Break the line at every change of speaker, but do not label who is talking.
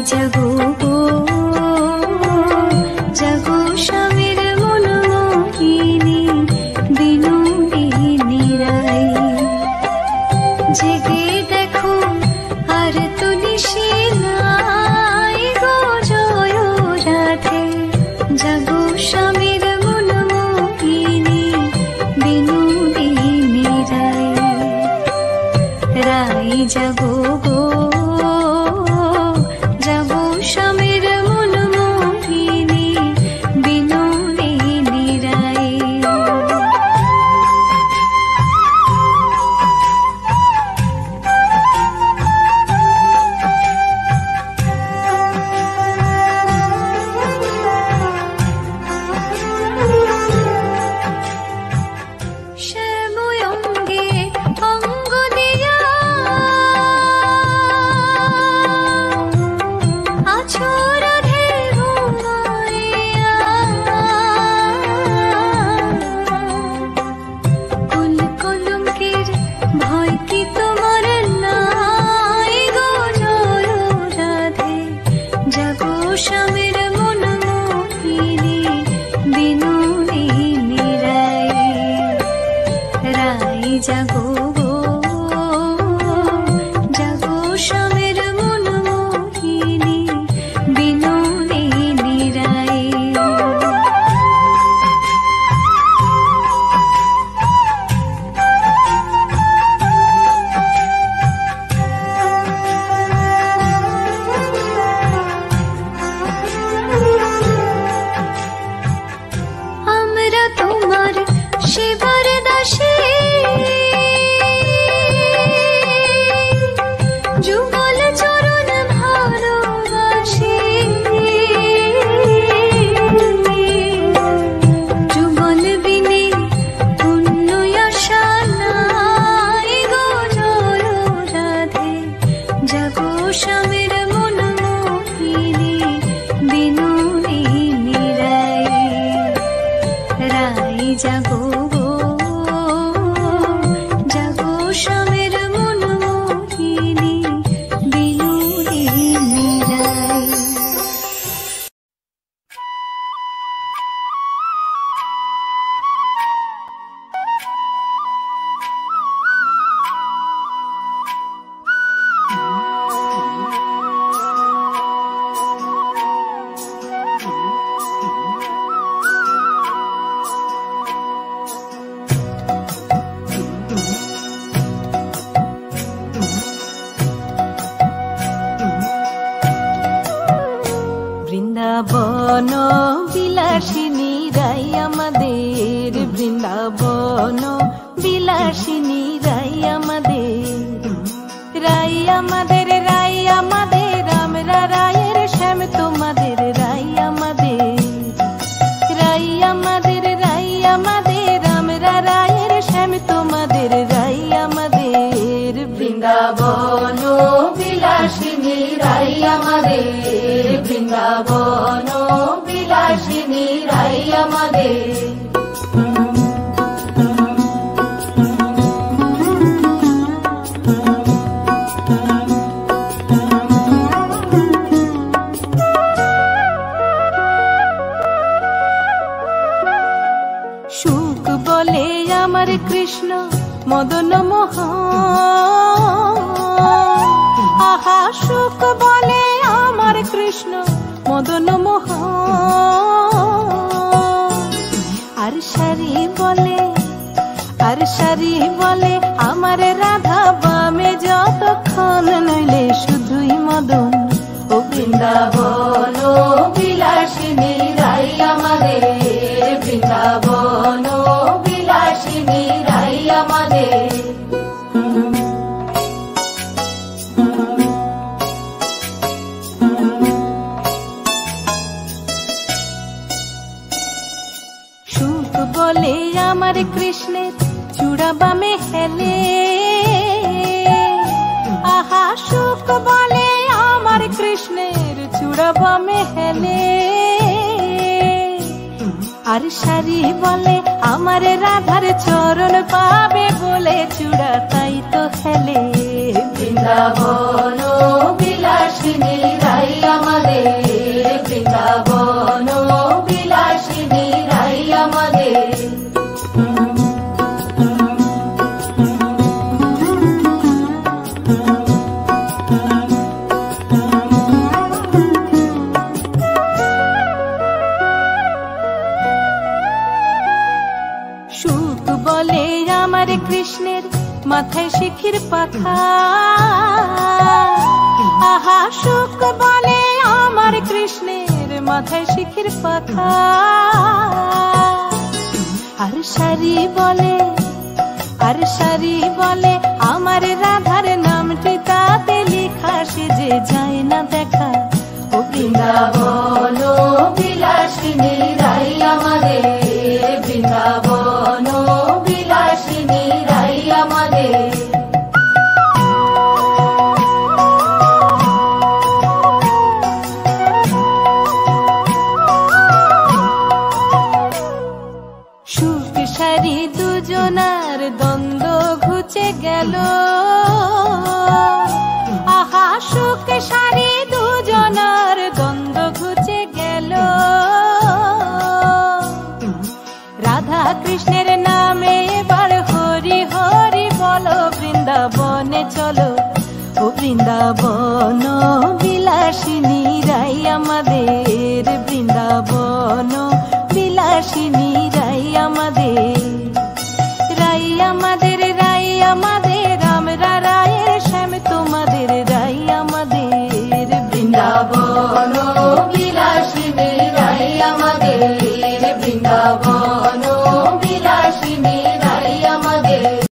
জাগো গো জাগো স্বামীর মনমোহিনী বিনোদিনী রাই। জেগে দেখো আর তো নিশি নাই গো জয় রাধে। জাগো স্বামীর মনমোহিনী বিনোদিনী রাই। রাই জাগো গো জাগো স্বামীর মনমোহিনী বিনোদিনী রাই। শ্যাময়ঙ্গে অঙ্গ দিয়া আছো রাধে ঘুমাইয়া। কুল কলঙ্কের ভয় কি তোমার নাই গো জয় রাধে। জাগো স্বামীর মনমোহিনী বিনোদিনী রাই। রাই জাগো গো জাগো স্বামীর মনমোহিনী বিনোদিনী রাই। আমরা তোমার সেবার দাসী যুগল চরণ ভালোবাসি। যুগল বিনে পুণ্য আশা নাই গো জয় রাধে। জাগো স্বামীর মনমোহিনী বিনোদিনী রাই। রাই জাগো গো জাগো স্বামীর মনমোহিনী বিনোদিনী রাই।
বৃন্দাবন বিলাসিনী রাই আমাদের। বৃন্দাবন বিলাসিনী রাই আমাদের। রাই আমাদের রাই আমাদের আমরা রায়ের শ্যাম তোমাদের। রাই আমাদের রাই আমাদের রাই আমাদের আমরা রায়ের শ্যাম তোমাদের। রাই আমাদের বৃন্দাবন বিলাসিনী রাই আমাদের। বৃন্দাবন বিলাসিনী রাই আমাদের। সুখ বলে আমার কৃষ্ণ মদন মোহন। আহা সুখ বলে আমার কৃষ্ণ মদন মোহন। আর সারি বলে আমার রাধা বামে যতক্ষণ নইলে শুধুই মদন। ও বৃন্দাবন বিলাসিনী রাই আমাদের। বৃন্দাবন বিলাসিনী রাই আমাদের। সুখ বলে আমার কৃষ্ণের চূড়া বামে হেলে। আহা সুখ বলে আমার কৃষ্ণের চূড়া বামে হেলে। আর সারি বলে আমার রাধার চরণ পাবে বলে চূড়া তাই তো হেলে। বৃন্দাবন বিলাসিনী রাই মাথায় শিখির পাখা। আহা সুখ বলে আমার কৃষ্ণের মাথায় শিখির পাখা। আর সারি বলে আমার রাধার নামটি তাতে লেখা, সে যে যায় না দেখা। ও বৃন্দাবন বিলাসিনী রাই আমাদের, বৃন্দাবন বিলাসিনী রাই আমাদের। সুখ সারি দুজনার দ্বন্দ্ব ঘুচে গেল। আহা সুখ সারি দুজনার দ্বন্দ্ব ঘুচে গেল। রাধা কৃষ্ণের নামে এবার হরি হরি বলো, বৃন্দাবনে চলো। ও বৃন্দাবন বিলাসিনী রাই আমাদের, বৃন্দাবন বিলাসিনী রাই আমাদের। রাই আমাদের, রাই আমাদের, আমরা রায়ের শ্যাম তোমাদের রাই আমাদের। বৃন্দাবন বিলাসিনী রাই আমাদের, বৃন্দাবন